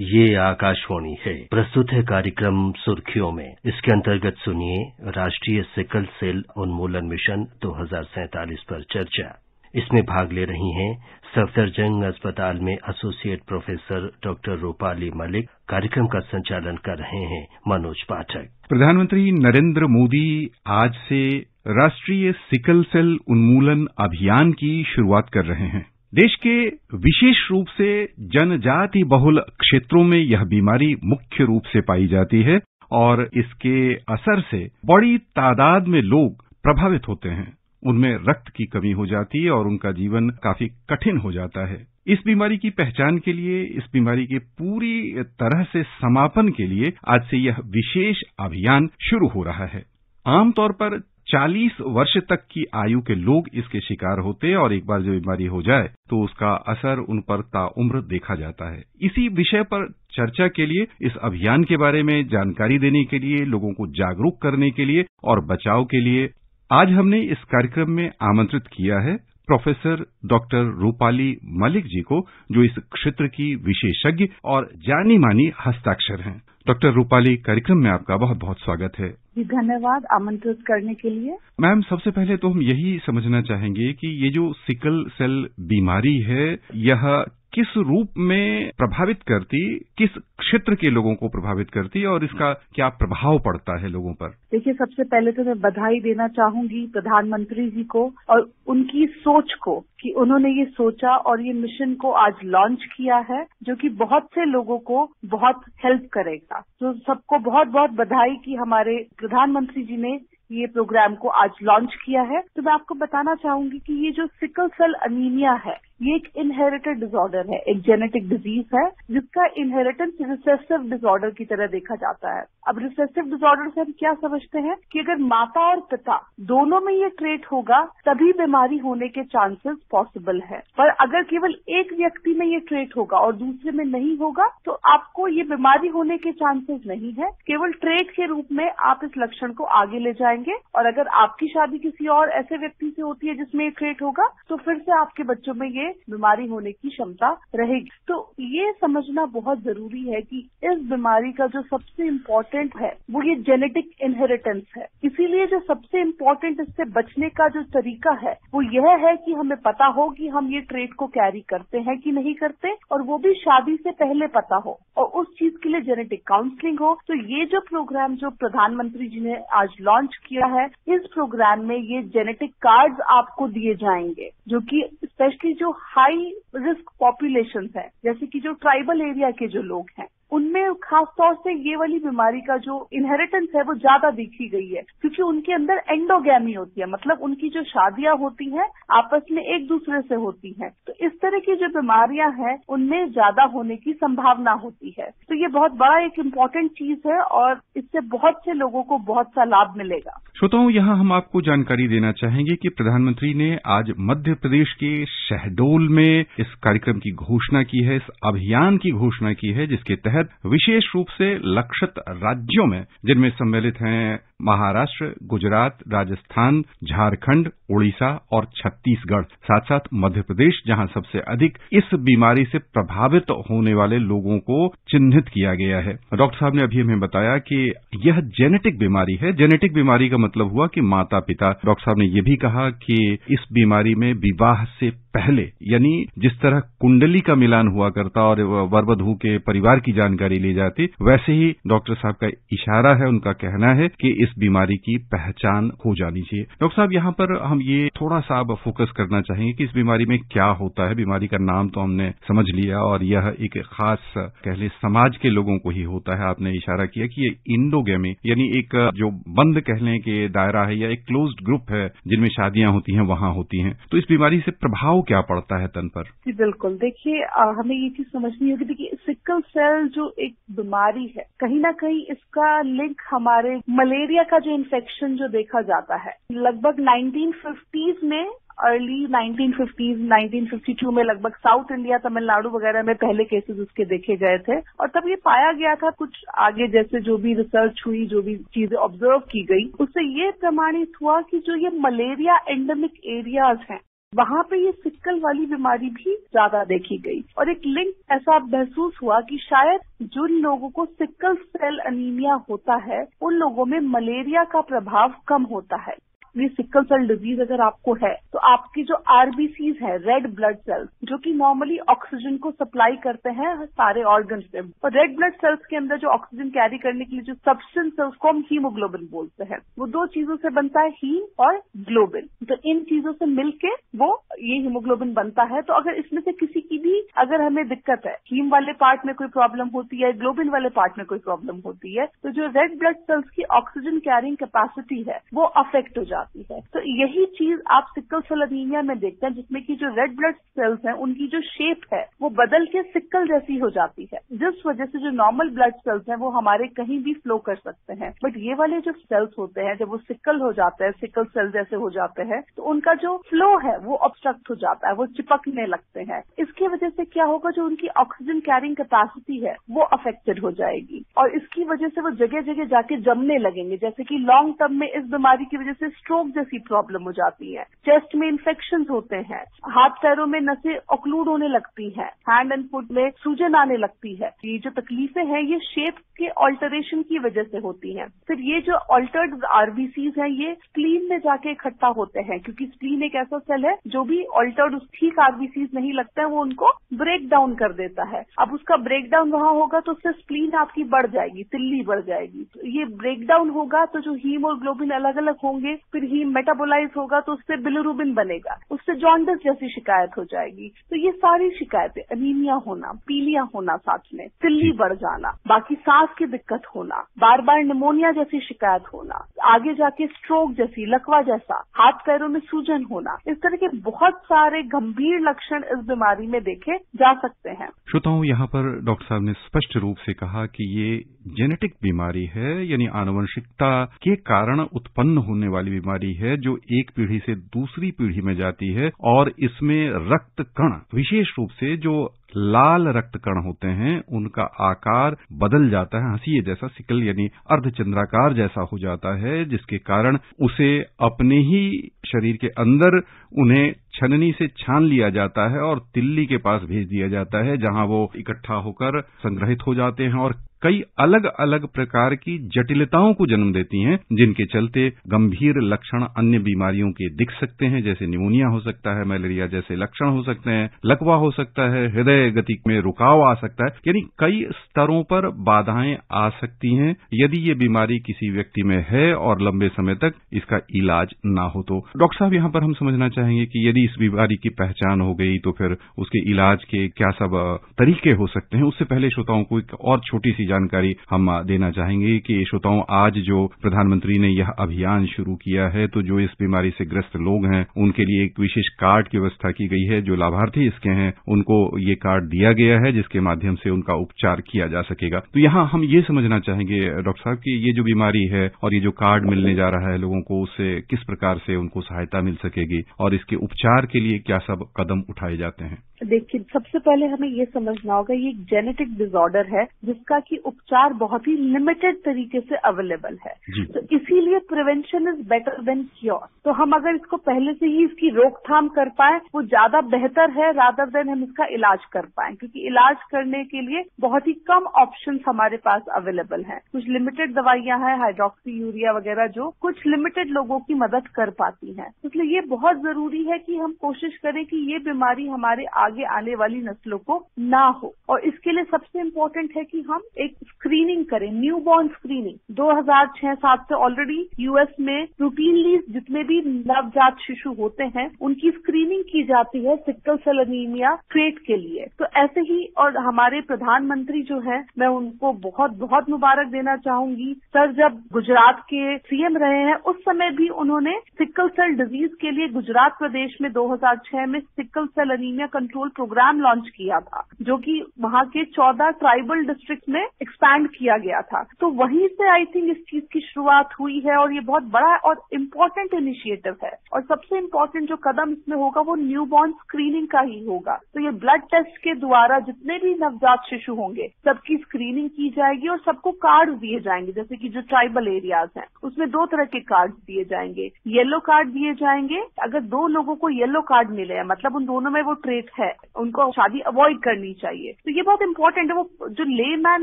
ये आकाशवाणी है। प्रस्तुत है कार्यक्रम सुर्खियों में। इसके अंतर्गत सुनिए राष्ट्रीय सिकल सेल उन्मूलन मिशन 2047 पर चर्चा। इसमें भाग ले रही हैं सफदरजंग अस्पताल में associate professor doctor Rupali Malik. कार्यक्रम का संचालन कर रहे हैं मनोज पाठक। प्रधानमंत्री नरेंद्र मोदी आज से राष्ट्रीय सिकल सेल उन्मूलन अभियान की शुरुआत कर रहे हैं। देश के विशेष रूप से जनजाति बहुल क्षेत्रों में यह बीमारी मुख्य रूप से पाई जाती है और इसके असर से बड़ी तादाद में लोग प्रभावित होते हैं। उनमें रक्त की कमी हो जाती है और उनका जीवन काफी कठिन हो जाता है। इस बीमारी की पहचान के लिए, इस बीमारी के पूरी तरह से समापन के लिए आज से यह विशेष अभियान शुरू हो रहा है। आमतौर पर 40 वर्ष तक की आयु के लोग इसके शिकार होते हैं और एक बार जो बीमारी हो जाए तो उसका असर उन पर ताउम्र देखा जाता है। इसी विषय पर चर्चा के लिए, इस अभियान के बारे में जानकारी देने के लिए, लोगों को जागरूक करने के लिए और बचाव के लिए आज हमने इस कार्यक्रम में आमंत्रित किया है प्रोफेसर डॉक्टर रूपाली मलिक जी को, जो इस क्षेत्र की विशेषज्ञ और जानी मानी हस्ताक्षर हैं। डॉक्टर रूपाली, कार्यक्रम में आपका बहुत बहुत स्वागत है। जी धन्यवाद आमंत्रित करने के लिए। मैम, सबसे पहले तो हम यही समझना चाहेंगे कि ये जो सिकल सेल बीमारी है, यह किस रूप में प्रभावित करती, किस क्षेत्र के लोगों को प्रभावित करती और इसका क्या प्रभाव पड़ता है लोगों पर? देखिए, सबसे पहले तो मैं बधाई देना चाहूंगी प्रधानमंत्री जी को और उनकी सोच को कि उन्होंने ये सोचा और ये मिशन को आज लॉन्च किया है, जो कि बहुत से लोगों को बहुत हेल्प करेगा। तो सबको बहुत बहुत बधाई कि हमारे प्रधानमंत्री जी ने ये प्रोग्राम को आज लॉन्च किया है। तो मैं आपको बताना चाहूंगी कि ये जो सिकल सेल अनीमिया है, ये एक इनहेरिटेड डिसऑर्डर है, एक जेनेटिक डिजीज है जिसका इनहेरिटेंस रिसेसिव डिसऑर्डर की तरह देखा जाता है। अब रिसेसिव डिसऑर्डर से हम क्या समझते हैं कि अगर माता और पिता दोनों में ये ट्रेट होगा तभी बीमारी होने के चांसेस पॉसिबल है। पर अगर केवल एक व्यक्ति में ये ट्रेट होगा और दूसरे में नहीं होगा तो आपको ये बीमारी होने के चांसेस नहीं है। केवल ट्रेट के रूप में आप इस लक्षण को आगे ले जाएंगे और अगर आपकी शादी किसी और ऐसे व्यक्ति से होती है जिसमें ये ट्रेट होगा तो फिर से आपके बच्चों में ये बीमारी होने की क्षमता रहेगी। तो ये समझना बहुत जरूरी है कि इस बीमारी का जो सबसे इम्पोर्टेंट है वो ये जेनेटिक इनहेरिटेंस है। इसीलिए जो सबसे इम्पोर्टेंट इससे बचने का जो तरीका है वो यह है कि हमें पता हो कि हम ये ट्रेट को कैरी करते हैं कि नहीं करते, और वो भी शादी से पहले पता हो और उस चीज के लिए जेनेटिक काउंसलिंग हो। तो ये जो प्रोग्राम जो प्रधानमंत्री जी ने आज लॉन्च किया है, इस प्रोग्राम में ये जेनेटिक कार्ड्स आपको दिए जाएंगे, जो कि स्पेशली जो हाई रिस्क पॉपुलेशन है, जैसे कि जो ट्राइबल एरिया के जो लोग हैं, उनमें खास तौर से ये वाली बीमारी का जो इनहेरिटेंस है वो ज्यादा देखी गई है, क्योंकि उनके अंदर एंडोगैमी होती है, मतलब उनकी जो शादियां होती हैं आपस में एक दूसरे से होती हैं। तो इस तरह की जो बीमारियां हैं उनमें ज्यादा होने की संभावना होती है। तो ये बहुत बड़ा एक इम्पोर्टेंट चीज है और इससे बहुत से लोगों को बहुत सा लाभ मिलेगा। श्रोताओं, यहाँ हम आपको जानकारी देना चाहेंगे कि प्रधानमंत्री ने आज मध्य प्रदेश के शहडोल में इस कार्यक्रम की घोषणा की है, इस अभियान की घोषणा की है, जिसके तहत विशेष रूप से लक्षित राज्यों में, जिनमें सम्मिलित हैं महाराष्ट्र, गुजरात, राजस्थान, झारखंड, उड़ीसा और छत्तीसगढ़, साथ साथ मध्य प्रदेश, जहां सबसे अधिक इस बीमारी से प्रभावित होने वाले लोगों को चिन्हित किया गया है। डॉक्टर साहब ने अभी हमें बताया कि यह जेनेटिक बीमारी है। जेनेटिक बीमारी का मतलब हुआ कि माता पिता, डॉक्टर साहब ने यह भी कहा कि इस बीमारी में विवाह से पहले, यानी जिस तरह कुंडली का मिलान हुआ करता और वर वधू के परिवार की जानकारी ली जाती, वैसे ही डॉक्टर साहब का इशारा है, उनका कहना है कि इस बीमारी की पहचान हो जानी चाहिए। डॉक्टर साहब, यहाँ पर हम ये थोड़ा सा अब फोकस करना चाहेंगे कि इस बीमारी में क्या होता है। बीमारी का नाम तो हमने समझ लिया और यह एक खास कह ले समाज के लोगों को ही होता है। आपने इशारा किया कि ये इंडोगेमी, यानी एक जो बंद कह लें कि दायरा है या एक क्लोज्ड ग्रुप है जिनमें शादियां होती हैं, वहां होती हैं। तो इस बीमारी से प्रभाव क्या पड़ता है तन पर? जी बिल्कुल, देखिए हमें ये चीज समझनी होगी। देखिए, सिकल सेल जो एक बीमारी है, कहीं ना कहीं इसका लिंक हमारे मलेरिया का जो इन्फेक्शन जो देखा जाता है, लगभग 1950s में, अर्ली 1950s, 1952 में लगभग साउथ इंडिया, तमिलनाडु वगैरह में पहले केसेस उसके देखे गए थे। और तब ये पाया गया था, कुछ आगे जैसे जो भी रिसर्च हुई, जो भी चीजें ऑब्जर्व की गई, उससे ये प्रमाणित हुआ कि जो ये मलेरिया एंडेमिक एरियाज हैं वहां पे ये सिक्कल वाली बीमारी भी ज्यादा देखी गई और एक लिंक ऐसा महसूस हुआ कि शायद जिन लोगों को सिक्कल सेल एनीमिया होता है उन लोगों में मलेरिया का प्रभाव कम होता है। ये सिक्कल सेल डिजीज अगर आपको है तो आपकी जो आरबीसीज है, रेड ब्लड सेल्स, जो कि नॉर्मली ऑक्सीजन को सप्लाई करते हैं सारे ऑर्गन्स में, और रेड ब्लड सेल्स के अंदर जो ऑक्सीजन कैरी करने के लिए जो सब्सटेंस है उसको हम हीमोग्लोबिन बोलते हैं। वो दो चीजों से बनता है, हीम और ग्लोबिन। तो इन चीजों से मिलके वो ये हीमोग्लोबिन बनता है। तो अगर इसमें से किसी की भी अगर हमें दिक्कत है, हीम वाले पार्ट में कोई प्रॉब्लम होती है, ग्लोबिन वाले पार्ट में कोई प्रॉब्लम होती है, तो जो रेड ब्लड सेल्स की ऑक्सीजन कैरिंग कैपेसिटी है वो अफेक्ट हो जाती है। तो यही चीज आप सिक्कल सेल एनीमिया में देखते हैं, जिसमें कि जो रेड ब्लड सेल्स हैं उनकी जो शेप है वो बदल के सिक्कल जैसी हो जाती है, जिस वजह से जो नॉर्मल ब्लड सेल्स हैं वो हमारे कहीं भी फ्लो कर सकते हैं। बट ये वाले जो सेल्स होते हैं जब वो सिक्कल हो जाते हैं, सिक्कल सेल जैसे हो जाते हैं, तो उनका जो फ्लो है वो ऑब्स्ट्रक्ट हो जाता है, वो चिपकने लगते हैं। इसकी वजह से क्या होगा, जो उनकी ऑक्सीजन कैरिंग कैपेसिटी है वो अफेक्टेड हो जाएगी और इसकी वजह से वो जगह जगह जाके जमने लगेंगे। जैसे कि लॉन्ग टर्म में इस बीमारी की वजह से स्ट्रोक जैसी प्रॉब्लम हो जाती है, चेस्ट में इन्फेक्शंस होते हैं, हाथ पैरों में नसें ऑक्लूड होने लगती हैं, हैंड एंड फुट में सूजन आने लगती है। ये जो तकलीफें हैं ये शेप के ऑल्टरेशन की वजह से होती हैं। फिर ये जो ऑल्टर्ड आरबीसीज हैं ये स्प्लीन में जाके इकट्ठा होते हैं, क्योंकि स्प्लीन एक ऐसा सेल है जो भी ऑल्टर्ड ठीक आरबीसीज नहीं लगता है वो उनको ब्रेक डाउन कर देता है। अब उसका ब्रेक डाउन वहां होगा तो उससे स्प्लीन आपकी बढ़ जाएगी, तिल्ली बढ़ जाएगी। तो ये ब्रेक डाउन होगा तो जो हीम और ग्लोबिन अलग अलग होंगे, फिर हीम मेटाबोलाइज होगा तो उससे बिलिरुबिन बनेगा, उससे जॉन्डिस जैसी शिकायत हो जाएगी। तो ये सारी शिकायतें, अनीमिया होना, पीलिया होना, साथ में तिल्ली बढ़ जाना, बाकी सांस की दिक्कत होना, बार बार निमोनिया जैसी शिकायत होना, आगे जाके स्ट्रोक जैसी, लकवा जैसा, हाथ पैरों में सूजन होना, इस तरह के बहुत सारे गंभीर लक्षण इस बीमारी में देखे जा सकते हैं। श्रोताओं, यहाँ पर डॉक्टर साहब ने स्पष्ट रूप से कहा कि ये जेनेटिक बीमारी है, यानी आनुवंशिकता के कारण उत्पन्न होने वाली बीमारी है जो एक पीढ़ी से दूसरी पीढ़ी में जाती है और इसमें रक्त कण, विशेष रूप से जो लाल रक्त कण होते हैं, उनका आकार बदल जाता है, हंसिए जैसा, सिकल यानी अर्धचंद्राकार जैसा हो जाता है, जिसके कारण उसे अपने ही शरीर के अंदर उन्हें छननी से छान लिया जाता है और तिल्ली के पास भेज दिया जाता है, जहां वो इकट्ठा होकर संग्रहित हो जाते हैं और कई अलग अलग प्रकार की जटिलताओं को जन्म देती हैं, जिनके चलते गंभीर लक्षण अन्य बीमारियों के दिख सकते हैं, जैसे निमोनिया हो सकता है, मलेरिया जैसे लक्षण हो सकते हैं, लकवा हो सकता है, हृदय गति में रुकाव आ सकता है, यानी कई स्तरों पर बाधाएं आ सकती हैं यदि ये बीमारी किसी व्यक्ति में है और लंबे समय तक इसका इलाज ना हो तो। डॉक्टर साहब, यहाँ पर हम समझना चाहेंगे कि यदि इस बीमारी की पहचान हो गई तो फिर उसके इलाज के क्या सब तरीके हो सकते हैं। उससे पहले श्रोताओं को एक और छोटी सी जानकारी हम देना चाहेंगे कि श्रोताओं, आज जो प्रधानमंत्री ने यह अभियान शुरू किया है, तो जो इस बीमारी से ग्रस्त लोग हैं उनके लिए एक विशेष कार्ड की व्यवस्था की गई है। जो लाभार्थी इसके हैं उनको ये कार्ड दिया गया है, जिसके माध्यम से उनका उपचार किया जा सकेगा। तो यहाँ हम ये समझना चाहेंगे डॉक्टर साहब कि ये जो बीमारी है और ये जो कार्ड मिलने जा रहा है लोगों को, उससे किस प्रकार से उनको सहायता मिल सकेगी और इसके उपचार के लिए क्या सब कदम उठाए जाते हैं। देखिए, सबसे पहले हमें ये समझना होगा ये एक जेनेटिक डिसऑर्डर है जिसका कि उपचार बहुत ही लिमिटेड तरीके से अवेलेबल है। तो इसीलिए prevention is better than cure. तो हम अगर इसको पहले से ही इसकी रोकथाम कर पाए वो ज्यादा बेहतर है रादर देन हम इसका इलाज कर पाए, क्योंकि इलाज करने के लिए बहुत ही कम ऑप्शंस हमारे पास अवेलेबल हैं। कुछ लिमिटेड दवाइयां हैं, हाइड्रोक्सी यूरिया वगैरह, जो कुछ लिमिटेड लोगों की मदद कर पाती हैं। इसलिए ये बहुत जरूरी है कि हम कोशिश करें कि ये बीमारी हमारे आगे आने वाली नस्लों को ना हो। और इसके लिए सबसे इम्पोर्टेंट है कि हम एक स्क्रीनिंग करें, न्यूबॉर्न स्क्रीनिंग। 2006-07 से ऑलरेडी यूएस में रूटीनली जितने भी नवजात शिशु होते हैं उनकी स्क्रीनिंग की जाती है सिक्कल सेल एनीमिया ट्रेट के लिए। तो ऐसे ही, और हमारे प्रधानमंत्री जो है, मैं उनको बहुत बहुत मुबारक देना चाहूंगी। सर जब गुजरात के सीएम रहे हैं उस समय भी उन्होंने सिक्कल सेल डिजीज के लिए गुजरात प्रदेश में 2006 में sickle cell anaemia control programme launch किया था, जो कि वहां के 14 ट्राइबल डिस्ट्रिक्ट में एक्सपैंड किया गया था। तो वहीं से आई थिंक इस चीज की शुरुआत हुई है और ये बहुत बड़ा और इम्पोर्टेंट इनिशिएटिव है। और सबसे इम्पोर्टेंट जो कदम इसमें होगा वो न्यूबॉर्न स्क्रीनिंग का ही होगा। तो ये ब्लड टेस्ट के द्वारा जितने भी नवजात शिशु होंगे सबकी स्क्रीनिंग की जाएगी और सबको कार्ड दिए जाएंगे। जैसे कि जो ट्राइबल एरियाज हैं उसमें 2 तरह के कार्ड दिए जाएंगे। येलो कार्ड दिए जाएंगे, अगर 2 लोगों को येलो कार्ड मिले मतलब उन दोनों में वो ट्रेट है, उनको शादी अवॉइड करनी चाहिए। तो ये बहुत इंपॉर्टेंट है। वो जो लेमैन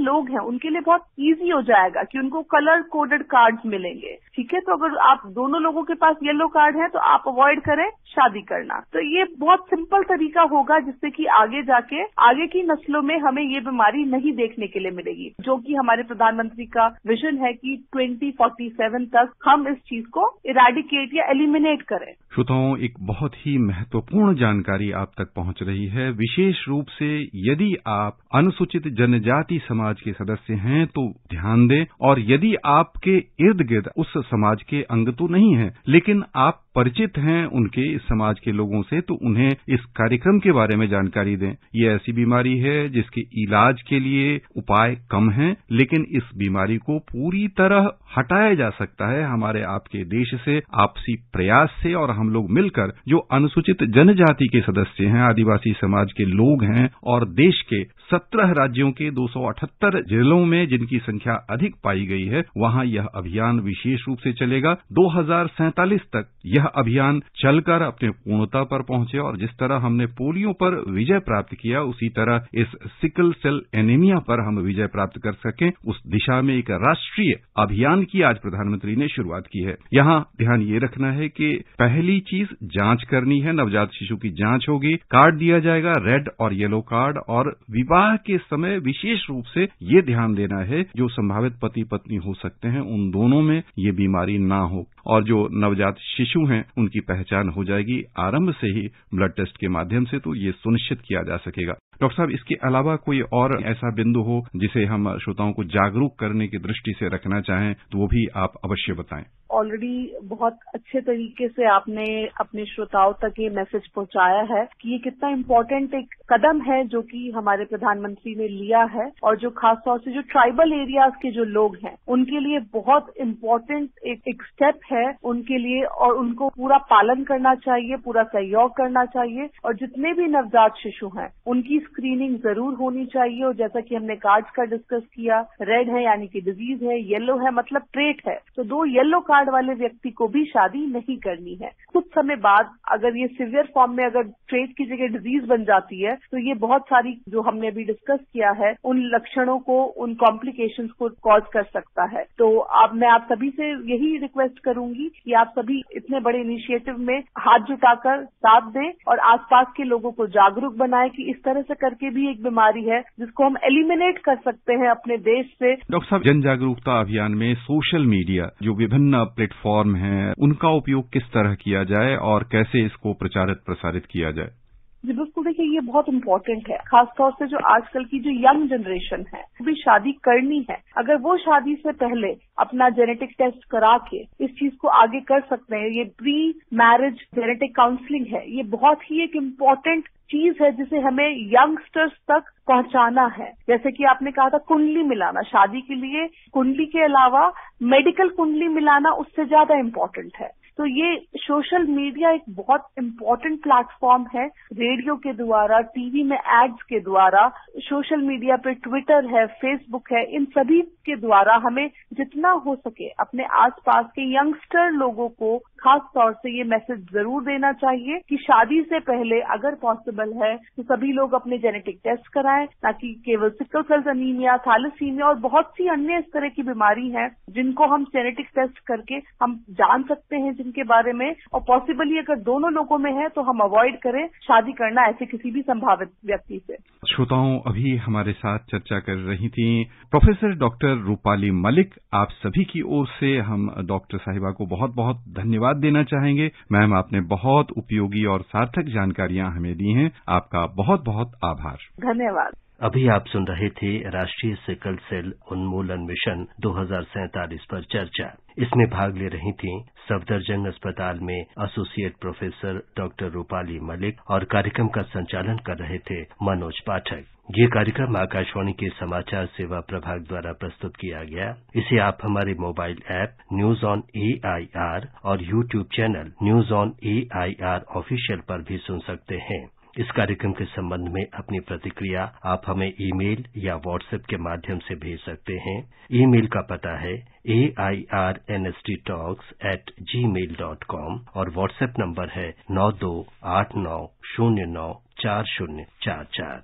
लोग हैं उनके लिए बहुत ईजी हो जाएगा कि उनको कलर कोडेड कार्ड्स मिलेंगे। ठीक है, तो अगर आप दोनों लोगों के पास येलो कार्ड है तो आप अवॉइड करें शादी करना। तो ये बहुत सिंपल तरीका होगा जिससे कि आगे जाके आगे की नस्लों में हमें ये बीमारी नहीं देखने के लिए मिलेगी, जो कि हमारे प्रधानमंत्री का विजन है कि 2047 तक हम इस चीज को इरेडिकेट या एलिमिनेट करें। श्रोताओं, एक बहुत ही महत्वपूर्ण जानकारी आप तक पहुंच रही है। विशेष रूप से यदि आप अनुसूचित जनजाति समाज के सदस्य हैं तो ध्यान दें, और यदि आपके इर्द गिर्द उस समाज के अंग तो नहीं है लेकिन आप परिचित हैं उनके इस समाज के लोगों से, तो उन्हें इस कार्यक्रम के बारे में जानकारी दें। ये ऐसी बीमारी है जिसके इलाज के लिए उपाय कम हैं, लेकिन इस बीमारी को पूरी तरह हटाया जा सकता है हमारे आपके देश से, आपसी प्रयास से। और हम लोग मिलकर जो अनुसूचित जनजाति के सदस्य हैं, आदिवासी समाज के लोग हैं, और देश के 17 राज्यों के 278 जिलों में जिनकी संख्या अधिक पाई गई है, वहां यह अभियान विशेष रूप से चलेगा। 2047 तक यह अभियान चलकर अपने पूर्णता पर पहुंचे, और जिस तरह हमने पोलियो पर विजय प्राप्त किया उसी तरह इस सिकल सेल एनीमिया पर हम विजय प्राप्त कर सकें, उस दिशा में एक राष्ट्रीय अभियान की आज प्रधानमंत्री ने शुरुआत की है। यहाँ ध्यान ये रखना है कि पहली चीज जांच करनी है, नवजात शिशु की जांच होगी, कार्ड दिया जाएगा, रेड और येलो कार्ड, और विवाह के समय विशेष रूप से ये ध्यान देना है जो संभावित पति पत्नी हो सकते हैं उन दोनों में ये बीमारी ना हो, और जो नवजात शिशु हैं उनकी पहचान हो जाएगी आरंभ से ही ब्लड टेस्ट के माध्यम से, तो ये सुनिश्चित किया जा सकेगा। डॉक्टर साहब, इसके अलावा कोई और ऐसा बिंदु हो जिसे हम श्रोताओं को जागरूक करने की दृष्टि से रखना चाहें तो वो भी आप अवश्य बताएं। ऑलरेडी बहुत अच्छे तरीके से आपने अपने श्रोताओं तक ये मैसेज पहुंचाया है कि ये कितना इम्पोर्टेंट एक कदम है जो कि हमारे प्रधानमंत्री ने लिया है, और जो खासतौर से जो ट्राइबल एरियाज के जो लोग हैं उनके लिए बहुत इम्पोर्टेंट एक स्टेप है उनके लिए, और उनको पूरा पालन करना चाहिए, पूरा सहयोग करना चाहिए। और जितने भी नवजात शिशु हैं उनकी स्क्रीनिंग जरूर होनी चाहिए। और जैसा कि हमने कार्ड्स का डिस्कस किया, रेड है यानी कि डिजीज है, येलो है मतलब ट्रेट है, तो 2 येलो कार्ड वाले व्यक्ति को भी शादी नहीं करनी है। कुछ समय बाद अगर ये सिवियर फॉर्म में अगर ट्रेट की जगह डिजीज बन जाती है तो ये बहुत सारी जो हमने अभी डिस्कस किया है उन लक्षणों को, उन कॉम्प्लिकेशंस को कॉज कर सकता है। तो मैं आप सभी से यही रिक्वेस्ट करूंगी कि आप सभी इतने बड़े इनिशिएटिव में हाथ जुटाकर साथ दें और आसपास के लोगों को जागरूक बनाएं कि इस तरह से करके भी एक बीमारी है जिसको हम एलिमिनेट कर सकते हैं अपने देश से। डॉक्टर साहब, जन जागरूकता अभियान में सोशल मीडिया जो विभिन्न प्लेटफॉर्म हैं उनका उपयोग किस तरह किया जाए और कैसे इसको प्रचारित प्रसारित किया जाए? जी बिल्कुल, देखिए ये बहुत इम्पोर्टेंट है, खासतौर से जो आजकल की जो यंग जनरेशन है भी शादी करनी है, अगर वो शादी से पहले अपना जेनेटिक टेस्ट करा के इस चीज को आगे कर सकते हैं। ये प्री मैरिज जेनेटिक काउंसलिंग है, ये बहुत ही एक इम्पोर्टेंट चीज है जिसे हमें यंगस्टर्स तक पहुंचाना है। जैसे कि आपने कहा था कुंडली मिलाना, शादी के लिए कुंडली के अलावा मेडिकल कुंडली मिलाना उससे ज्यादा इम्पोर्टेंट है। तो ये सोशल मीडिया एक बहुत इम्पोर्टेंट प्लेटफॉर्म है, रेडियो के द्वारा, टीवी में एड्स के द्वारा, सोशल मीडिया पे ट्विटर है, फेसबुक है, इन सभी के द्वारा हमें जितना हो सके अपने आसपास के यंगस्टर लोगों को खास तौर से ये मैसेज जरूर देना चाहिए कि शादी से पहले अगर पॉसिबल है तो सभी लोग अपने जेनेटिक टेस्ट कराएं, ताकि केवल सिकल सेल एनीमिया, थैलेसीमिया और बहुत सी अन्य इस तरह की बीमारी है जिनको हम जेनेटिक टेस्ट करके हम जान सकते हैं जिनके बारे में, और पॉसिबली अगर दोनों लोगों में है तो हम अवॉइड करें शादी करना ऐसे किसी भी संभावित व्यक्ति से। श्रोताओं, अभी हमारे साथ चर्चा कर रही थी प्रोफेसर डॉक्टर रूपाली मलिक। आप सभी की ओर से हम डॉक्टर साहिबा को बहुत बहुत धन्यवाद देना चाहेंगे। मैम, आपने बहुत उपयोगी और सार्थक जानकारियां हमें दी हैं, आपका बहुत बहुत आभार। धन्यवाद। अभी आप सुन रहे थे राष्ट्रीय सिकल सेल उन्मूलन मिशन 2047 पर चर्चा। इसमें भाग ले रही थीं सफदरजंग अस्पताल में associate professor doctor Rupali Malik और कार्यक्रम का संचालन कर रहे थे मनोज पाठक। ये कार्यक्रम आकाशवाणी के समाचार सेवा प्रभाग द्वारा प्रस्तुत किया गया। इसे आप हमारे mobile app news on AIR और YouTube channel news on AIR official पर भी सुन सकते हैं। इस कार्यक्रम के संबंध में अपनी प्रतिक्रिया आप हमें ईमेल या व्हाट्सएप के माध्यम से भेज सकते हैं। ईमेल का पता है airnsttalks@gmail.com और व्हाट्सएप नंबर है 9289094044।